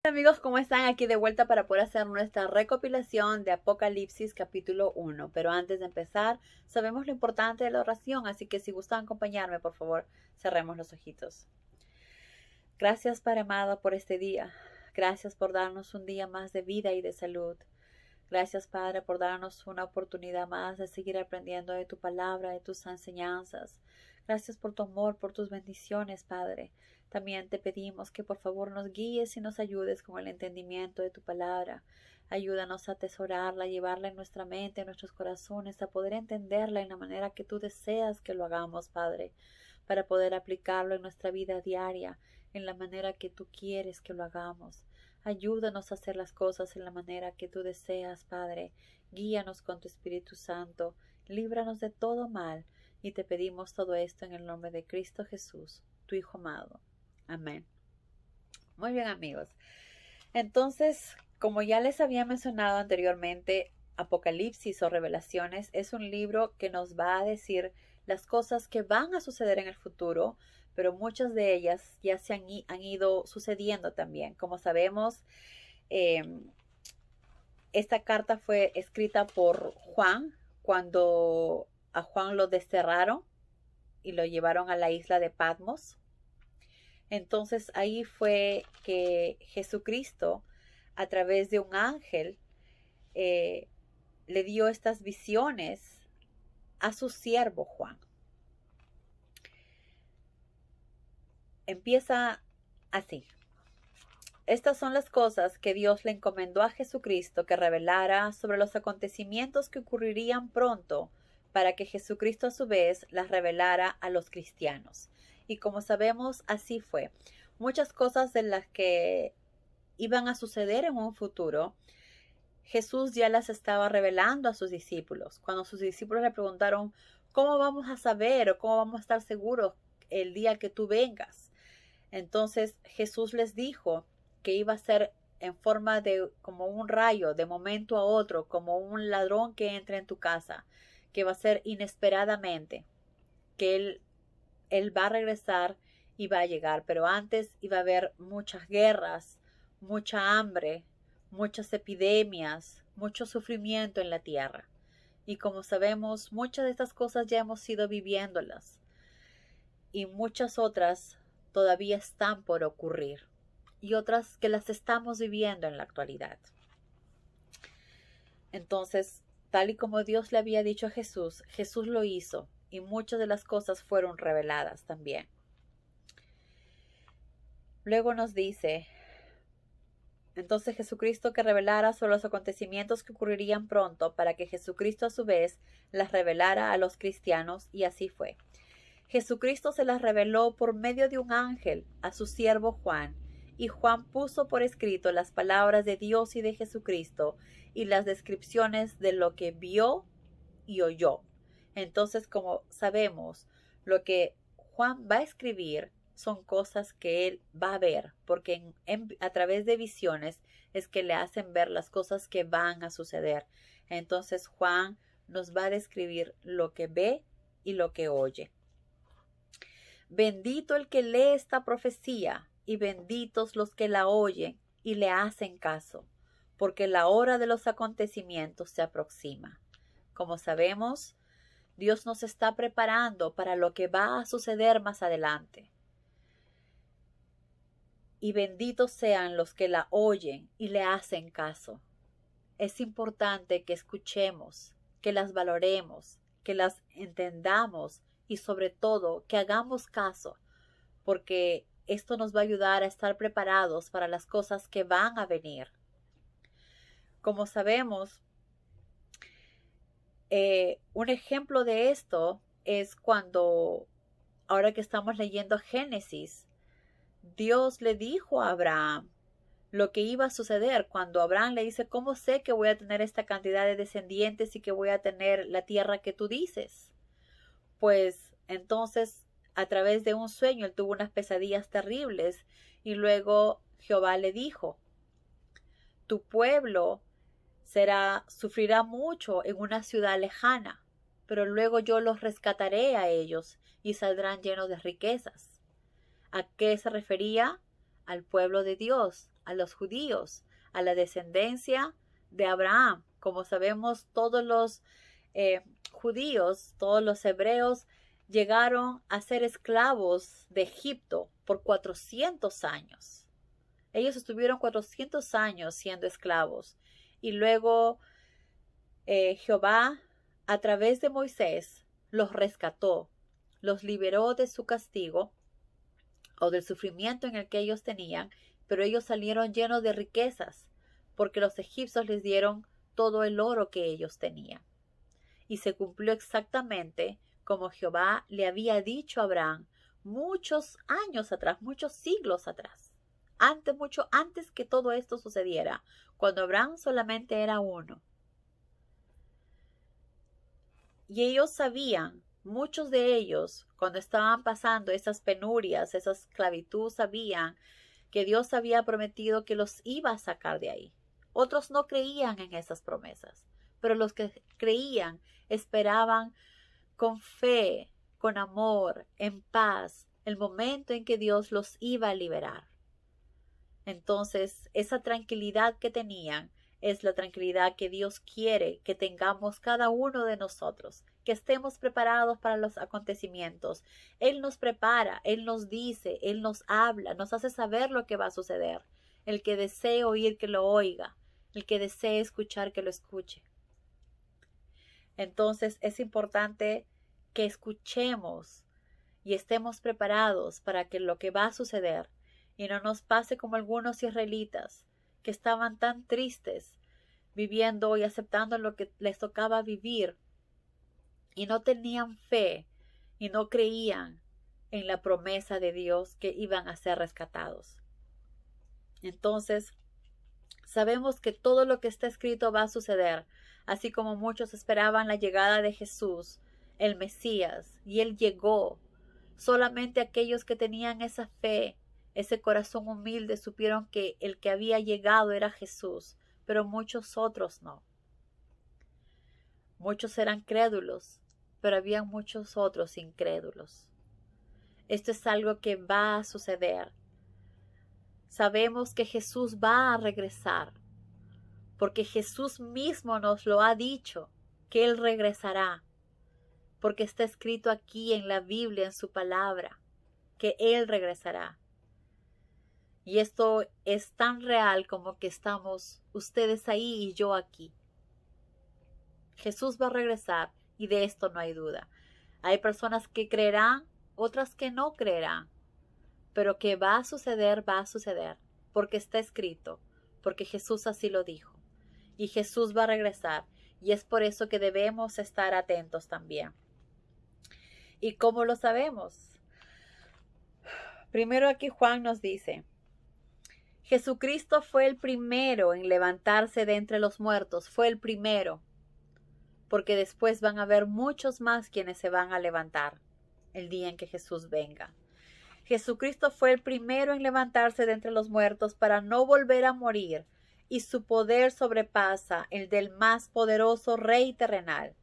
Amigos, ¿cómo están? Aquí de vuelta para poder hacer nuestra recopilación de Apocalipsis capítulo 1. Pero antes de empezar, sabemos lo importante de la oración, así que si gustan acompañarme, por favor, cerremos los ojitos. Gracias, Padre amado, por este día. Gracias por darnos un día más de vida y de salud. Gracias, Padre, por darnos una oportunidad más de seguir aprendiendo de tu palabra, de tus enseñanzas. Gracias por tu amor, por tus bendiciones, Padre. También te pedimos que por favor nos guíes y nos ayudes con el entendimiento de tu palabra. Ayúdanos a atesorarla, a llevarla en nuestra mente, en nuestros corazones, a poder entenderla en la manera que tú deseas que lo hagamos, Padre, para poder aplicarlo en nuestra vida diaria, en la manera que tú quieres que lo hagamos. Ayúdanos a hacer las cosas en la manera que tú deseas, Padre. Guíanos con tu Espíritu Santo. Líbranos de todo mal. Y te pedimos todo esto en el nombre de Cristo Jesús, tu Hijo amado. Amén. Muy bien, amigos. Entonces, como ya les había mencionado anteriormente, Apocalipsis o Revelaciones es un libro que nos va a decir las cosas que van a suceder en el futuro, pero muchas de ellas ya han ido sucediendo también. Como sabemos, esta carta fue escrita por Juan cuando a Juan lo desterraron y lo llevaron a la isla de Patmos. Entonces ahí fue que Jesucristo, a través de un ángel, le dio estas visiones a su siervo Juan. Empieza así. Estas son las cosas que Dios le encomendó a Jesucristo que revelara sobre los acontecimientos que ocurrirían pronto, para que Jesucristo a su vez las revelara a los cristianos. Y como sabemos, así fue. Muchas cosas de las que iban a suceder en un futuro, Jesús ya las estaba revelando a sus discípulos. Cuando sus discípulos le preguntaron, ¿cómo vamos a saber o cómo vamos a estar seguros el día que tú vengas? Entonces Jesús les dijo que iba a ser en forma de como un rayo, de momento a otro, como un ladrón que entra en tu casa, que va a ser inesperadamente, que él va a regresar y va a llegar, pero antes iba a haber muchas guerras, mucha hambre, muchas epidemias, mucho sufrimiento en la tierra. Y como sabemos, muchas de estas cosas ya hemos ido viviéndolas y muchas otras todavía están por ocurrir y otras que las estamos viviendo en la actualidad. Entonces, tal y como Dios le había dicho a Jesús, Jesús lo hizo y muchas de las cosas fueron reveladas también. Luego nos dice, entonces Jesucristo que revelara sobre los acontecimientos que ocurrirían pronto, para que Jesucristo a su vez las revelara a los cristianos, y así fue. Jesucristo se las reveló por medio de un ángel a su siervo Juan, y Juan puso por escrito las palabras de Dios y de Jesucristo y las descripciones de lo que vio y oyó. Entonces, como sabemos, lo que Juan va a escribir son cosas que él va a ver, porque a través de visiones es que le hacen ver las cosas que van a suceder. Entonces Juan nos va a describir lo que ve y lo que oye. Bendito el que lee esta profecía y benditos los que la oyen y le hacen caso, porque la hora de los acontecimientos se aproxima. Como sabemos, Dios nos está preparando para lo que va a suceder más adelante. Y benditos sean los que la oyen y le hacen caso. Es importante que escuchemos, que las valoremos, que las entendamos y sobre todo que hagamos caso, porque esto nos va a ayudar a estar preparados para las cosas que van a venir. Como sabemos, un ejemplo de esto es cuando, ahora que estamos leyendo Génesis, Dios le dijo a Abraham lo que iba a suceder cuando Abraham le dice, ¿cómo sé que voy a tener esta cantidad de descendientes y que voy a tener la tierra que tú dices? Pues entonces, a través de un sueño, él tuvo unas pesadillas terribles y luego Jehová le dijo, tu pueblo sufrirá mucho en una ciudad lejana, pero luego yo los rescataré a ellos y saldrán llenos de riquezas. ¿A qué se refería? al pueblo de Dios, a los judíos, a la descendencia de Abraham. Como sabemos, todos los judíos, todos los hebreos llegaron a ser esclavos de Egipto por 400 años. Ellos estuvieron 400 años siendo esclavos y luego Jehová, a través de Moisés, los rescató, los liberó de su castigo o del sufrimiento en el que ellos tenían, pero ellos salieron llenos de riquezas, porque los egipcios les dieron todo el oro que ellos tenían. Y se cumplió exactamente como Jehová le había dicho a Abraham muchos años atrás, muchos siglos atrás, mucho antes que todo esto sucediera, cuando Abraham solamente era uno. Y ellos sabían, muchos de ellos, cuando estaban pasando esas penurias, esa esclavitud, sabían que Dios había prometido que los iba a sacar de ahí. Otros no creían en esas promesas, pero los que creían esperaban con fe, con amor, en paz, el momento en que Dios los iba a liberar. Entonces, esa tranquilidad que tenían es la tranquilidad que Dios quiere que tengamos cada uno de nosotros, que estemos preparados para los acontecimientos. Él nos prepara, Él nos dice, Él nos habla, nos hace saber lo que va a suceder. El que desee oír, que lo oiga. El que desee escuchar, que lo escuche. Entonces es importante que escuchemos y estemos preparados para que lo que va a suceder y no nos pase como algunos israelitas que estaban tan tristes viviendo y aceptando lo que les tocaba vivir y no tenían fe y no creían en la promesa de Dios que iban a ser rescatados. Entonces, sabemos que todo lo que está escrito va a suceder, así como muchos esperaban la llegada de Jesús, el Mesías, y Él llegó. Solamente aquellos que tenían esa fe, ese corazón humilde, supieron que el que había llegado era Jesús, pero muchos otros no. Muchos eran crédulos, pero había muchos otros incrédulos. Esto es algo que va a suceder. Sabemos que Jesús va a regresar, porque Jesús mismo nos lo ha dicho, que Él regresará, porque está escrito aquí en la Biblia, en su palabra, que Él regresará. Y esto es tan real como que estamos ustedes ahí y yo aquí. Jesús va a regresar y de esto no hay duda. Hay personas que creerán, otras que no creerán, pero que va a suceder, porque está escrito, porque Jesús así lo dijo. Y Jesús va a regresar y es por eso que debemos estar atentos también. ¿Y cómo lo sabemos? Primero aquí Juan nos dice: Jesucristo fue el primero en levantarse de entre los muertos, fue el primero, porque después van a haber muchos más quienes se van a levantar el día en que Jesús venga. Jesucristo fue el primero en levantarse de entre los muertos para no volver a morir, y su poder sobrepasa el del más poderoso Rey terrenal.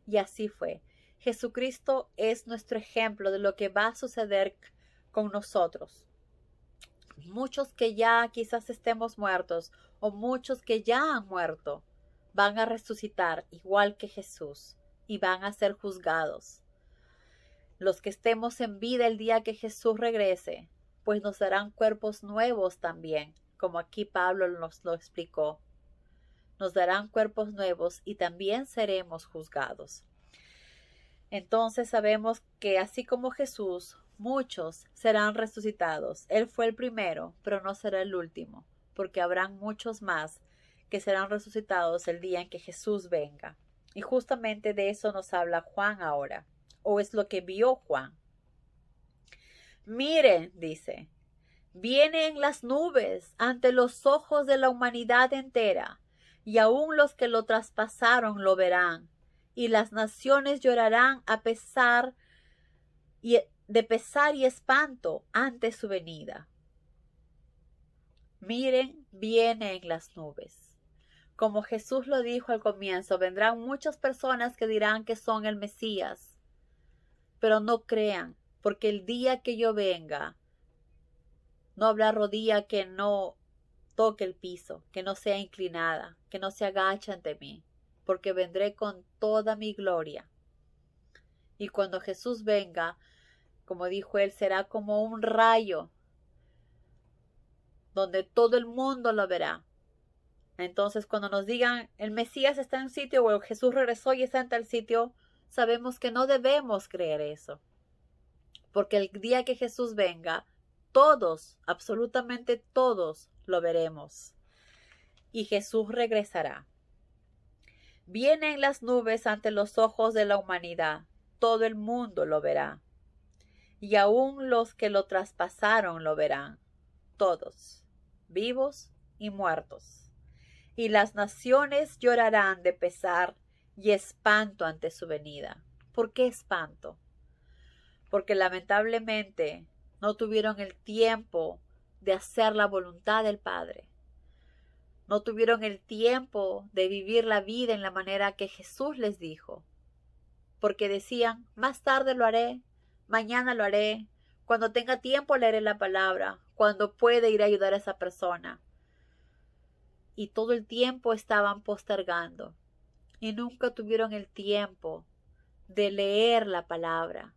Y así fue. Jesucristo es nuestro ejemplo de lo que va a suceder con nosotros. Muchos que ya quizás estemos muertos o muchos que ya han muerto van a resucitar igual que Jesús y van a ser juzgados. Los que estemos en vida el día que Jesús regrese, pues nos darán cuerpos nuevos también, como aquí Pablo nos lo explicó. Nos darán cuerpos nuevos y también seremos juzgados. Entonces sabemos que así como Jesús, muchos serán resucitados. Él fue el primero, pero no será el último, porque habrán muchos más que serán resucitados el día en que Jesús venga. Y justamente de eso nos habla Juan ahora, o es lo que vio Juan. Miren, dice, viene en las nubes ante los ojos de la humanidad entera, y aun los que lo traspasaron lo verán, y las naciones llorarán de pesar y espanto ante su venida. Miren, viene en las nubes. Como Jesús lo dijo al comienzo, vendrán muchas personas que dirán que son el Mesías, pero no crean, porque el día que yo venga, No habrá rodilla que no toque el piso, que no sea inclinada, que no se agache ante mí, porque vendré con toda mi gloria. Y cuando Jesús venga, como dijo él, será como un rayo, donde todo el mundo lo verá. Entonces, cuando nos digan el Mesías está en un sitio o Jesús regresó y está en tal sitio, sabemos que no debemos creer eso. Porque el día que Jesús venga, todos, absolutamente todos, lo veremos. Y Jesús regresará. Viene en las nubes ante los ojos de la humanidad. Todo el mundo lo verá. Y aún los que lo traspasaron lo verán. Todos, vivos y muertos. Y las naciones llorarán de pesar y espanto ante su venida. ¿Por qué espanto? Porque lamentablemente no tuvieron el tiempo de hacer la voluntad del Padre. No tuvieron el tiempo de vivir la vida en la manera que Jesús les dijo. Porque decían, más tarde lo haré, mañana lo haré, cuando tenga tiempo leeré la palabra, cuando pueda ir a ayudar a esa persona. Y todo el tiempo estaban postergando y nunca tuvieron el tiempo de leer la palabra,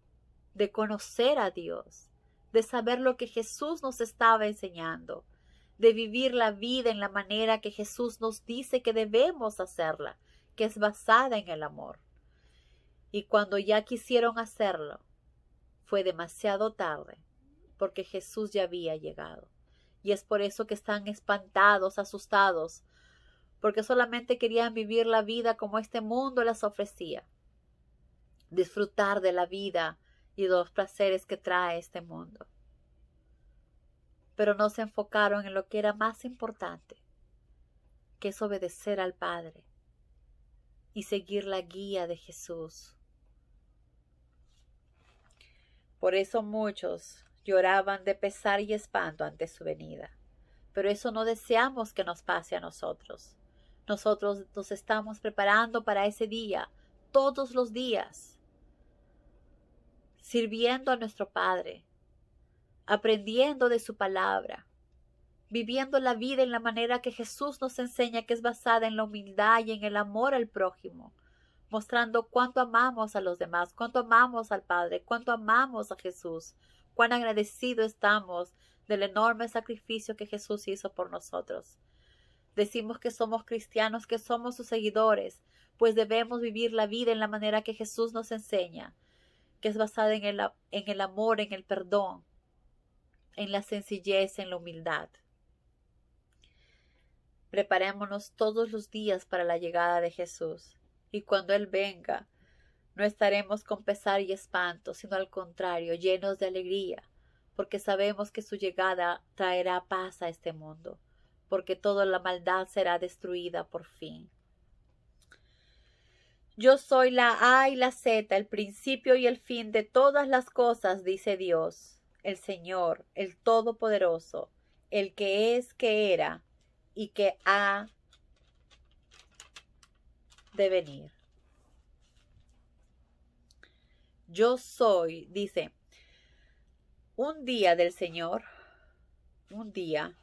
de conocer a Dios, de saber lo que Jesús nos estaba enseñando, de vivir la vida en la manera que Jesús nos dice que debemos hacerla, que es basada en el amor. Y cuando ya quisieron hacerlo, fue demasiado tarde, porque Jesús ya había llegado. Y es por eso que están espantados, asustados, porque solamente querían vivir la vida como este mundo les ofrecía. Disfrutar de la vida y de los placeres que trae este mundo. Pero no se enfocaron en lo que era más importante, que es obedecer al Padre y seguir la guía de Jesús. Por eso muchos lloraban de pesar y espanto ante su venida. Pero eso no deseamos que nos pase a nosotros. Nosotros nos estamos preparando para ese día, todos los días, sirviendo a nuestro Padre, aprendiendo de su palabra, viviendo la vida en la manera que Jesús nos enseña, que es basada en la humildad y en el amor al prójimo, mostrando cuánto amamos a los demás, cuánto amamos al Padre, cuánto amamos a Jesús, cuán agradecidos estamos del enorme sacrificio que Jesús hizo por nosotros. Decimos que somos cristianos, que somos sus seguidores, pues debemos vivir la vida en la manera que Jesús nos enseña, que es basada en el amor, en el perdón, en la sencillez, en la humildad. Preparémonos todos los días para la llegada de Jesús, y cuando Él venga, no estaremos con pesar y espanto, sino al contrario, llenos de alegría, porque sabemos que su llegada traerá paz a este mundo, porque toda la maldad será destruida por fin. Yo soy la A y la Z, el principio y el fin de todas las cosas, dice Dios, el Señor, el Todopoderoso, el que es, que era y que ha de venir. Yo soy, dice, un día del Señor, un día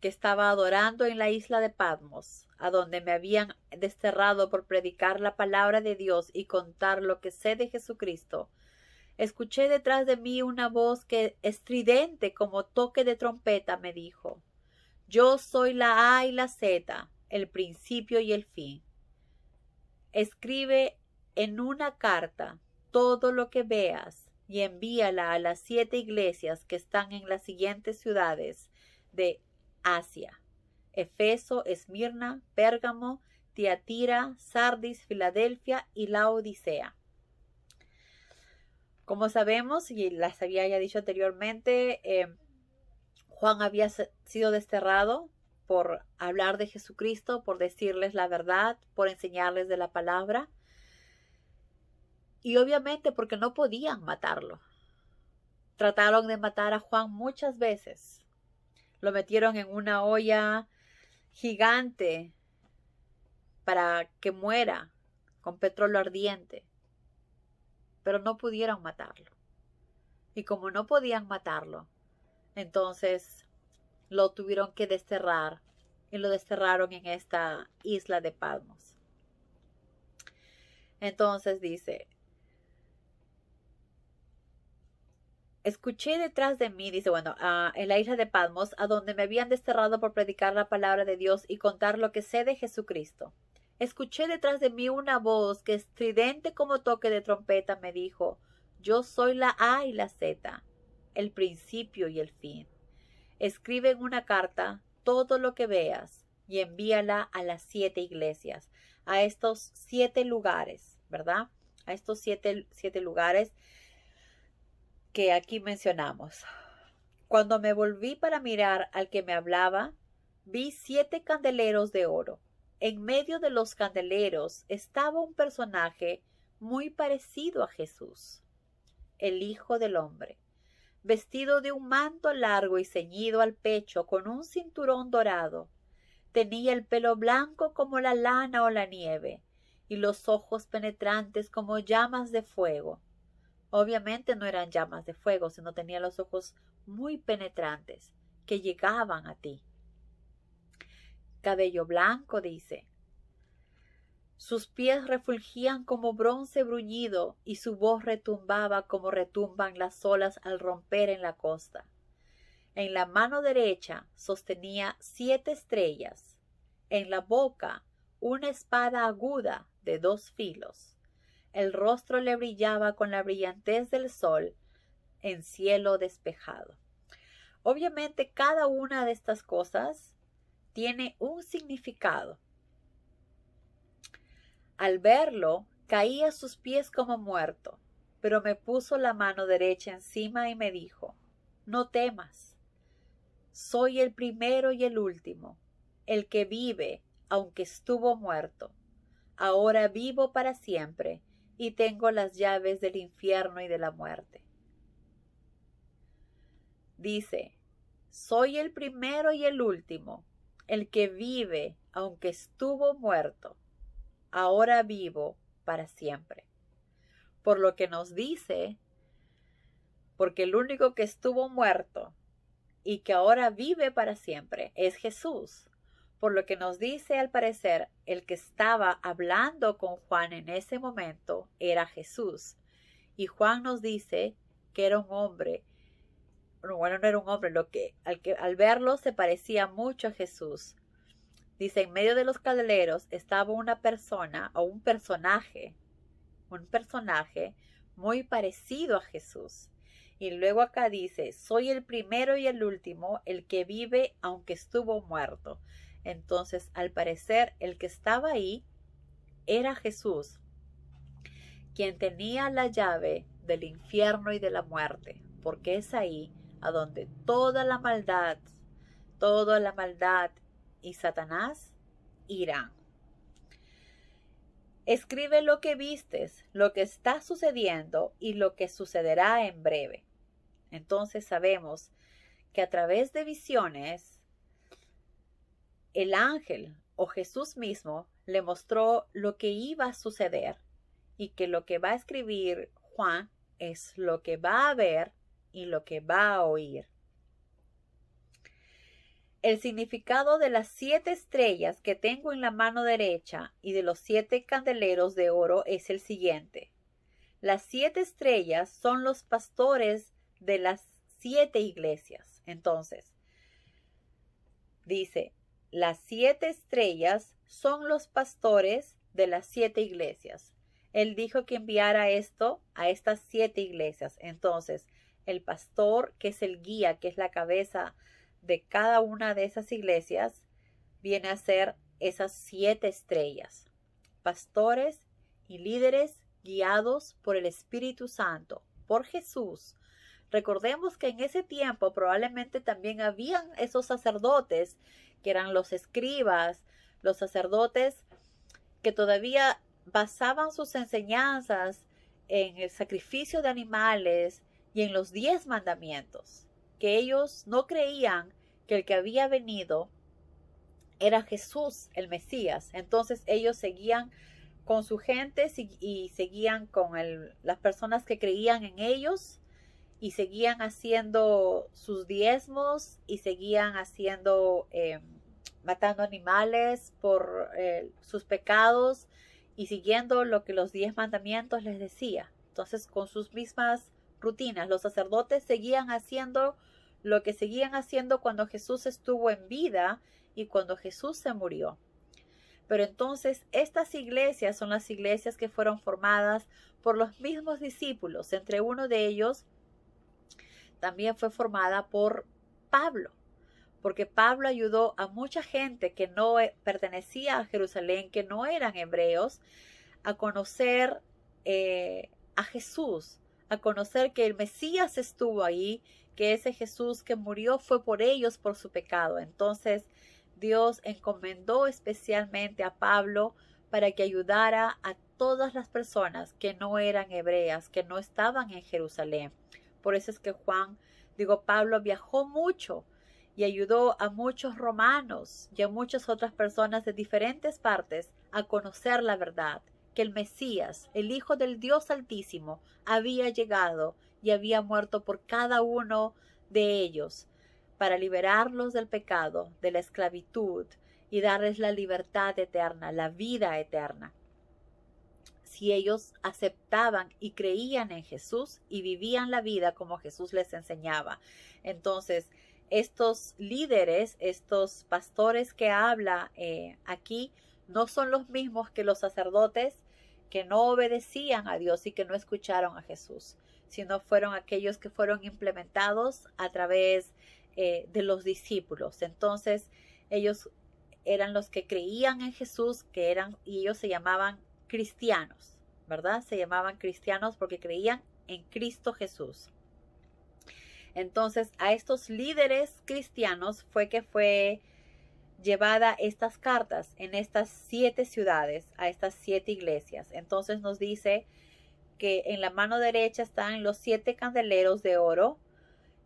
que estaba adorando en la isla de Patmos, a donde me habían desterrado por predicar la palabra de Dios y contar lo que sé de Jesucristo, escuché detrás de mí una voz que, estridente como toque de trompeta, me dijo: yo soy la A y la Z, el principio y el fin. Escribe en una carta todo lo que veas y envíala a las 7 iglesias que están en las siguientes ciudades de Asia: Efeso, Esmirna, Pérgamo, Tiatira, Sardis, Filadelfia y Laodicea. Como sabemos, y las había ya dicho anteriormente, Juan había sido desterrado por hablar de Jesucristo, por decirles la verdad, por enseñarles de la palabra. Y obviamente porque no podían matarlo. Trataron de matar a Juan muchas veces. Lo metieron en una olla gigante para que muera con petróleo ardiente. Pero no pudieron matarlo. Y como no podían matarlo, entonces lo tuvieron que desterrar y lo desterraron en esta isla de Patmos. Entonces dice, escuché detrás de mí, dice, bueno, en la isla de Patmos, a donde me habían desterrado por predicar la palabra de Dios y contar lo que sé de Jesucristo. Escuché detrás de mí una voz que estridente como toque de trompeta me dijo, yo soy la A y la Z, el principio y el fin. Escribe en una carta todo lo que veas y envíala a las 7 iglesias, a estos 7 lugares, ¿verdad? A estos siete lugares que aquí mencionamos. Cuando me volví para mirar al que me hablaba, vi 7 candeleros de oro. En medio de los candeleros estaba un personaje muy parecido a Jesús, el Hijo del Hombre, vestido de un manto largo y ceñido al pecho con un cinturón dorado. Tenía el pelo blanco como la lana o la nieve, y los ojos penetrantes como llamas de fuego. Obviamente no eran llamas de fuego, sino tenía los ojos muy penetrantes, que llegaban a ti. Cabello blanco, dice. Sus pies refulgían como bronce bruñido, y su voz retumbaba como retumban las olas al romper en la costa. En la mano derecha sostenía 7 estrellas, en la boca una espada aguda de 2 filos. El rostro le brillaba con la brillantez del sol en cielo despejado. Obviamente cada una de estas cosas tiene un significado. Al verlo, caí a sus pies como muerto, pero me puso la mano derecha encima y me dijo, no temas. Soy el primero y el último, el que vive, aunque estuvo muerto. Ahora vivo para siempre y tengo las llaves del infierno y de la muerte. Dice, soy el primero y el último, el que vive, aunque estuvo muerto. Ahora vivo para siempre. Por lo que nos dice, porque el único que estuvo muerto y que ahora vive para siempre es Jesús. Por lo que nos dice, al parecer, el que estaba hablando con Juan en ese momento era Jesús. Y Juan nos dice que era un hombre, bueno, no era un hombre, al verlo se parecía mucho a Jesús. Dice, en medio de los candeleros estaba una persona o un personaje muy parecido a Jesús. Y luego acá dice, soy el primero y el último, el que vive aunque estuvo muerto. Entonces, al parecer, el que estaba ahí era Jesús, quien tenía la llave del infierno y de la muerte, porque es ahí a donde toda la maldad y Satanás irán. Escribe lo que vistes, lo que está sucediendo y lo que sucederá en breve. Entonces sabemos que a través de visiones, el ángel o Jesús mismo le mostró lo que iba a suceder y que lo que va a escribir Juan es lo que va a ver y lo que va a oír. El significado de las 7 estrellas que tengo en la mano derecha y de los 7 candeleros de oro es el siguiente. Las 7 estrellas son los pastores de las 7 iglesias. Entonces, dice, las 7 estrellas son los pastores de las 7 iglesias. Él dijo que enviara esto a estas 7 iglesias. Entonces, el pastor, que es el guía, que es la cabeza de cada una de esas iglesias, viene a ser esas 7 estrellas. Pastores y líderes guiados por el Espíritu Santo, por Jesús. Recordemos que en ese tiempo probablemente también habían esos sacerdotes que eran los escribas, los sacerdotes que todavía basaban sus enseñanzas en el sacrificio de animales y en los 10 mandamientos, que ellos no creían que el que había venido era Jesús, el Mesías. Entonces ellos seguían con su gente y seguían con las personas que creían en ellos y seguían haciendo sus diezmos y seguían haciendo, matando animales por sus pecados y siguiendo lo que los 10 mandamientos les decía. Entonces, con sus mismas rutinas, los sacerdotes seguían haciendo lo que seguían haciendo cuando Jesús estuvo en vida y cuando Jesús se murió. Pero entonces estas iglesias son las iglesias que fueron formadas por los mismos discípulos. Entre uno de ellos también fue formada por Pablo, porque Pablo ayudó a mucha gente que no pertenecía a Jerusalén, que no eran hebreos, a conocer a Jesús, a conocer que el Mesías estuvo ahí, que ese Jesús que murió fue por ellos, por su pecado. Entonces Dios encomendó especialmente a Pablo para que ayudara a todas las personas que no eran hebreas, que no estaban en Jerusalén. Por eso es que Pablo viajó mucho y ayudó a muchos romanos y a muchas otras personas de diferentes partes a conocer la verdad, que el Mesías, el Hijo del Dios Altísimo, había llegado y había muerto por cada uno de ellos para liberarlos del pecado, de la esclavitud y darles la libertad eterna, la vida eterna. Si ellos aceptaban y creían en Jesús y vivían la vida como Jesús les enseñaba. Entonces, estos líderes, estos pastores que habla aquí, no son los mismos que los sacerdotes que no obedecían a Dios y que no escucharon a Jesús, sino fueron aquellos que fueron implementados a través de los discípulos. Entonces, ellos eran los que creían en Jesús, y ellos se llamaban cristianos, ¿verdad? Se llamaban cristianos porque creían en Cristo Jesús. Entonces, a estos líderes cristianos fue llevada estas cartas en estas 7 ciudades, a estas 7 iglesias. Entonces nos dice que en la mano derecha están los 7 candeleros de oro,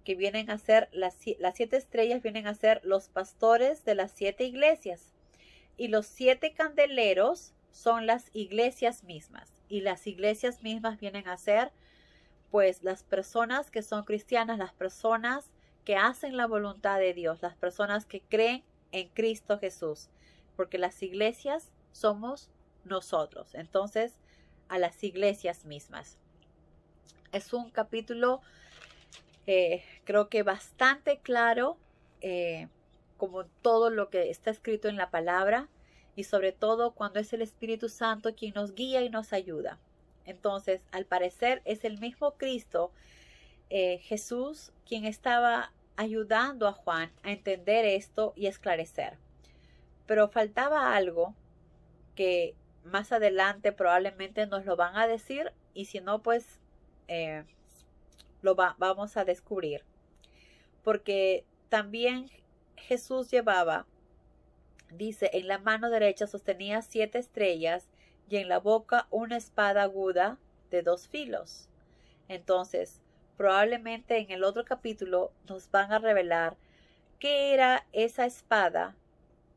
que vienen a ser las 7 estrellas, vienen a ser los pastores de las 7 iglesias. Y los 7 candeleros son las iglesias mismas. Y las iglesias mismas vienen a ser, pues, las personas que son cristianas, las personas que hacen la voluntad de Dios, las personas que creen en Cristo Jesús. Porque las iglesias somos nosotros. Entonces, a las iglesias mismas. Es un capítulo creo que bastante claro, como todo lo que está escrito en la palabra, y sobre todo cuando es el Espíritu Santo quien nos guía y nos ayuda. Entonces, al parecer es el mismo Cristo, Jesús, quien estaba ayudando a Juan a entender esto y esclarecer. Pero faltaba algo que más adelante probablemente nos lo van a decir, y si no, pues vamos a descubrir. Porque también Jesús llevaba, dice, en la mano derecha sostenía 7 estrellas y en la boca una espada aguda de 2 filos. Entonces, probablemente en el otro capítulo nos van a revelar qué era esa espada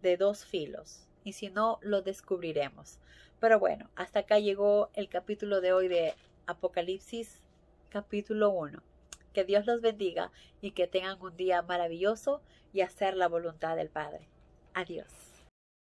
de 2 filos. Y si no, lo descubriremos. Pero bueno, hasta acá llegó el capítulo de hoy de Apocalipsis, capítulo 1. Que Dios los bendiga y que tengan un día maravilloso y hacer la voluntad del Padre. Adiós.